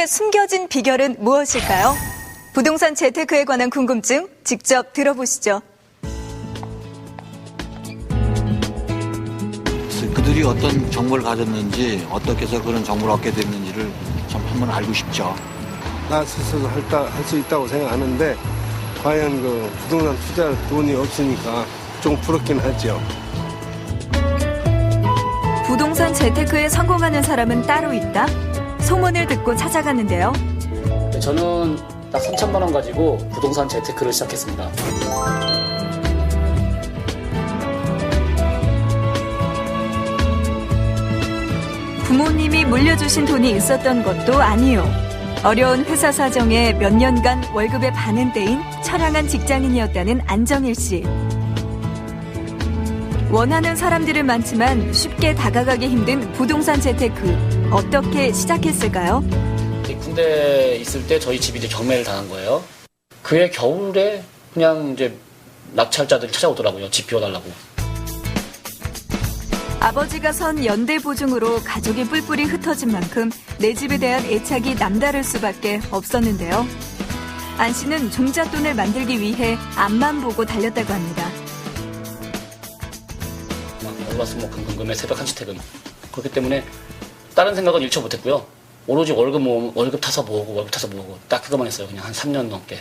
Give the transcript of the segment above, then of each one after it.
재테크의 숨겨진 비결은 무엇일까요? 부동산 재테크에 관한 궁금증 직접 들어보시죠. 그들이 어떤 정보를 가졌는지, 어떻게 해서 그런 정보를 얻게 됐는지를 좀 한번 알고 싶죠. 나 스스로 할 수 있다고 생각하는데 과연 그 부동산 투자할 돈이 없으니까 좀 부럽긴 하죠. 부동산 재테크에 성공하는 사람은 따로 있다? 소문을 듣고 찾아갔는데요. 저는 딱 3천만 원 가지고 부동산 재테크를 시작했습니다. 부모님이 물려주신 돈이 있었던 것도 아니요. 어려운 회사 사정에 몇 년간 월급의 반은 떼인 처량한 직장인이었다는 안정일 씨. 원하는 사람들은 많지만 쉽게 다가가기 힘든 부동산 재테크. 어떻게 시작했을까요? 군대에 있을 때 저희 집이 이제 경매를 당한 거예요. 그해 겨울에 그냥 이제 낙찰자들이 찾아오더라고요. 집 비워달라고. 아버지가 선 연대 보증으로 가족이 뿔뿔이 흩어진 만큼 내 집에 대한 애착이 남다를 수밖에 없었는데요. 안 씨는 종잣돈을 만들기 위해 앞만 보고 달렸다고 합니다. 월화수목금금금의 새벽 1시 퇴근. 그렇기 때문에 다른 생각은 일처 못했고요. 오로지 월급 타서 모으고 딱 그것만 했어요. 그냥 한 3년 넘게.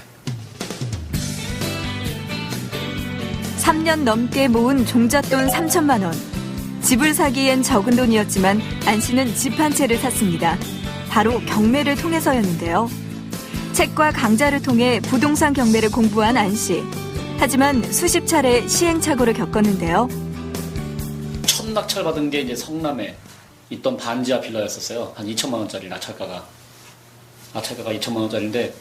3년 넘게 모은 종잣돈 3천만 원. 집을 사기엔 적은 돈이었지만 안 씨는 집 한 채를 샀습니다. 바로 경매를 통해서였는데요. 책과 강좌를 통해 부동산 경매를 공부한 안 씨. 하지만 수십 차례 시행착오를 겪었는데요. 첫 낙찰 받은 게 이제 성남에 있던 반지하 빌라였었어요. 한 2천만 원짜리 낙찰가가 2천만 원짜리인데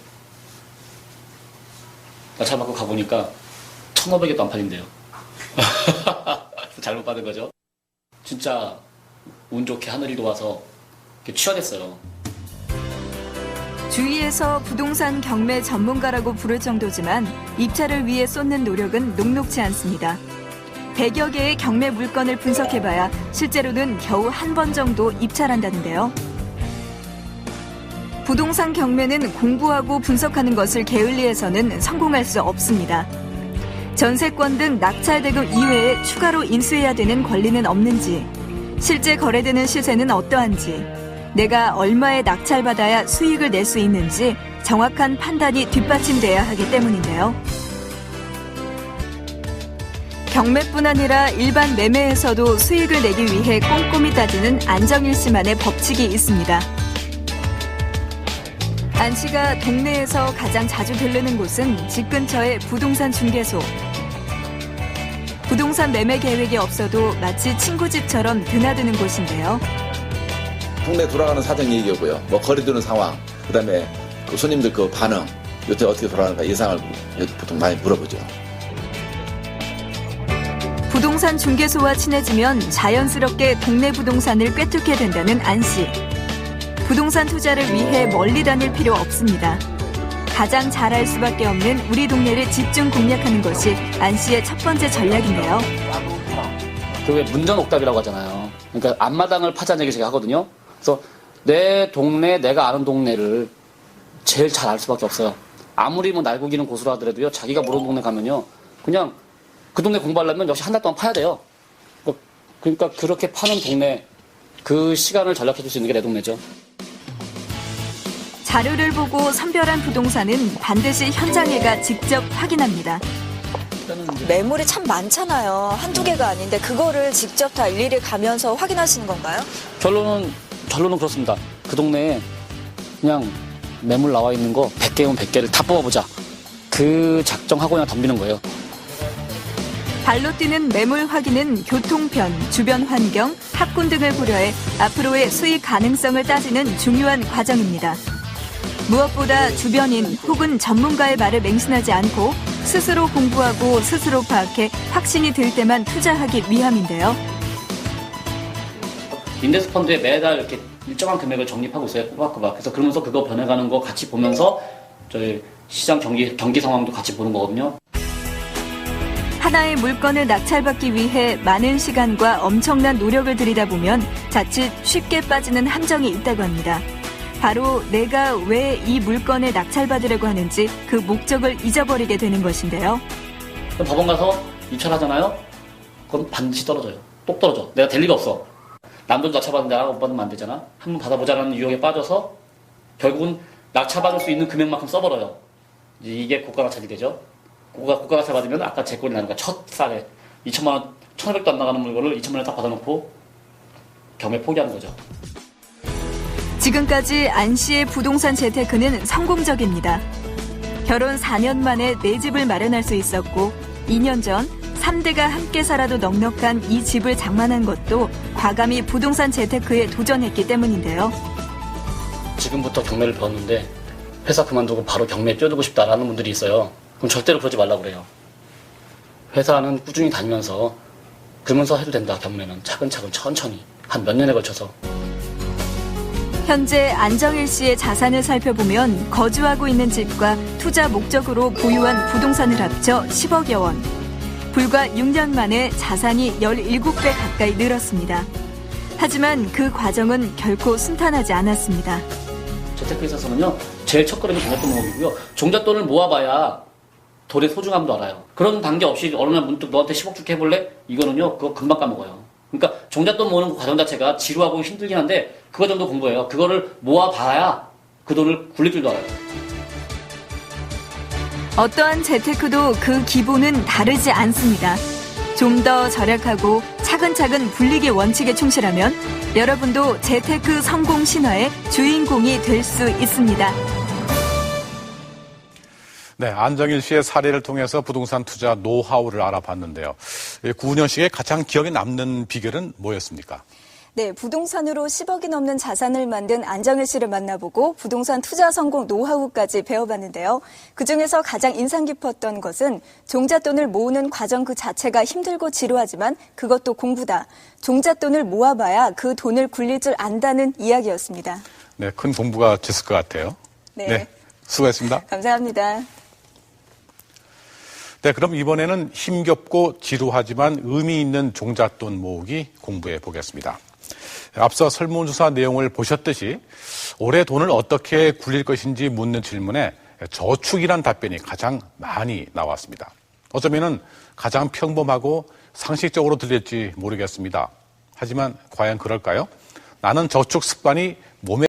낙찰 받고 가보니까 1,500에도 안 팔린대요. 잘못 받은 거죠. 진짜 운 좋게 하늘이 도와서 취하됐어요. 주위에서 부동산 경매 전문가라고 부를 정도지만 입찰을 위해 쏟는 노력은 녹록지 않습니다. 100여 개의 경매 물건을 분석해봐야 실제로는 겨우 한 번 정도 입찰한다는데요. 부동산 경매는 공부하고 분석하는 것을 게을리해서는 성공할 수 없습니다. 전세권 등 낙찰 대금 이외에 추가로 인수해야 되는 권리는 없는지, 실제 거래되는 시세는 어떠한지, 내가 얼마에 낙찰받아야 수익을 낼 수 있는지 정확한 판단이 뒷받침돼야 하기 때문인데요. 경매뿐 아니라 일반 매매에서도 수익을 내기 위해 꼼꼼히 따지는 안정일 씨만의 법칙이 있습니다. 안 씨가 동네에서 가장 자주 들르는 곳은 집 근처의 부동산 중개소. 부동산 매매 계획이 없어도 마치 친구 집처럼 드나드는 곳인데요. 동네 돌아가는 사정 얘기고요. 뭐 거래되는 상황, 그다음에 그 손님들 그 반응, 요새 어떻게 돌아가는가 예상을 보통 많이 물어보죠. 부동산 중개소와 친해지면 자연스럽게 동네 부동산을 꿰뚫게 된다는 안 씨. 부동산 투자를 위해 멀리 다닐 필요 없습니다. 가장 잘할 수밖에 없는 우리 동네를 집중 공략하는 것이 안 씨의 첫 번째 전략인데요. 그게 문전옥답이라고 하잖아요. 그러니까 앞마당을 파자는 얘기 제가 하거든요. 그래서 내 동네, 내가 아는 동네를 제일 잘 알 수밖에 없어요. 아무리 뭐 날고기는 고수라 하더라도요. 자기가 모르는 동네 가면요. 그냥 그 동네 공부하려면 역시 한 달 동안 파야 돼요. 그러니까 그렇게 파는 동네, 그 시간을 전략해줄 수 있는 게 내 동네죠. 자료를 보고 선별한 부동산은 반드시 현장에 가 직접 확인합니다. 매물이 참 많잖아요. 한두 개가 아닌데 그거를 직접 다 일일이 가면서 확인하시는 건가요? 결론은 그렇습니다. 그 동네에 그냥 매물 나와 있는 거 100개면 100개를 다 뽑아보자. 그 작정하고 그냥 덤비는 거예요. 발로 뛰는 매물 확인은 교통편, 주변 환경, 학군 등을 고려해 앞으로의 수익 가능성을 따지는 중요한 과정입니다. 무엇보다 주변인 혹은 전문가의 말을 맹신하지 않고 스스로 공부하고 스스로 파악해 확신이 들 때만 투자하기 위함인데요. 인덱스 펀드에 매달 이렇게 일정한 금액을 적립하고 있어요. 꼬박꼬박. 그래서 그러면서 그거 변해가는 거 같이 보면서 저희 시장 경기 상황도 같이 보는 거거든요. 하나의 물건을 낙찰받기 위해 많은 시간과 엄청난 노력을 들이다 보면 자칫 쉽게 빠지는 함정이 있다고 합니다. 바로 내가 왜 이 물건을 낙찰받으려고 하는지 그 목적을 잊어버리게 되는 것인데요. 그럼 법원 가서 입찰하잖아요? 그럼 반드시 떨어져요. 똑 떨어져. 내가 될 리가 없어. 남들도 낙찰받는데 나가 못 받으면 안 되잖아. 한번 받아보자라는 유혹에 빠져서 결국은 낙찰받을 수 있는 금액만큼 써버려요. 이게 고가 낙찰이 되죠. 고가 낙찰 받으면 아까 제 꼴이 나는 거야. 첫 살에 2천만 원, 1,500도 안 나가는 물건을 2천만 원 딱 받아놓고 경매 포기하는 거죠. 지금까지 안 씨의 부동산 재테크는 성공적입니다. 결혼 4년 만에 내 집을 마련할 수 있었고 2년 전 3대가 함께 살아도 넉넉한 이 집을 장만한 것도 과감히 부동산 재테크에 도전했기 때문인데요. 지금부터 경매를 배웠는데 회사 그만두고 바로 경매에 뛰어들고 싶다라는 분들이 있어요. 그럼 절대로 그러지 말라고 그래요. 회사는 꾸준히 다니면서 그러면서 해도 된다. 경매는 차근차근 천천히 한 몇 년에 걸쳐서. 현재 안정일 씨의 자산을 살펴보면 거주하고 있는 집과 투자 목적으로 보유한 부동산을 합쳐 10억여 원. 불과 6년 만에 자산이 17배 가까이 늘었습니다. 하지만 그 과정은 결코 순탄하지 않았습니다. 재테크에 있어서는요, 제일 첫걸음이 종잣돈 모으기고요. 종잣돈을 모아봐야 돈의 소중함도 알아요. 그런 단계 없이 어느 날 문득 너한테 10억 줄게 해볼래? 이거는요, 그거 금방 까먹어요. 그러니까 종잣돈 모으는 과정 자체가 지루하고 힘들긴 한데 그거 정도 공부해요. 그거를 모아봐야 그 돈을 굴릴 줄도 알아요. 어떠한 재테크도 그 기본은 다르지 않습니다. 좀 더 절약하고 차근차근 불리기 원칙에 충실하면 여러분도 재테크 성공 신화의 주인공이 될 수 있습니다. 네, 안정일 씨의 사례를 통해서 부동산 투자 노하우를 알아봤는데요. 9년씩의 가장 기억에 남는 비결은 뭐였습니까? 네, 부동산으로 10억이 넘는 자산을 만든 안정일 씨를 만나보고 부동산 투자 성공 노하우까지 배워봤는데요. 그중에서 가장 인상 깊었던 것은 종잣돈을 모으는 과정 그 자체가 힘들고 지루하지만 그것도 공부다. 종잣돈을 모아봐야 그 돈을 굴릴 줄 안다는 이야기였습니다. 네, 큰 공부가 됐을 것 같아요. 네. 수고했습니다. 감사합니다. 네, 그럼 이번에는 힘겹고 지루하지만 의미 있는 종잣돈 모으기 공부해 보겠습니다. 앞서 설문조사 내용을 보셨듯이 올해 돈을 어떻게 굴릴 것인지 묻는 질문에 저축이란 답변이 가장 많이 나왔습니다. 어쩌면은 가장 평범하고 상식적으로 들릴지 모르겠습니다. 하지만 과연 그럴까요? 나는 저축 습관이 몸에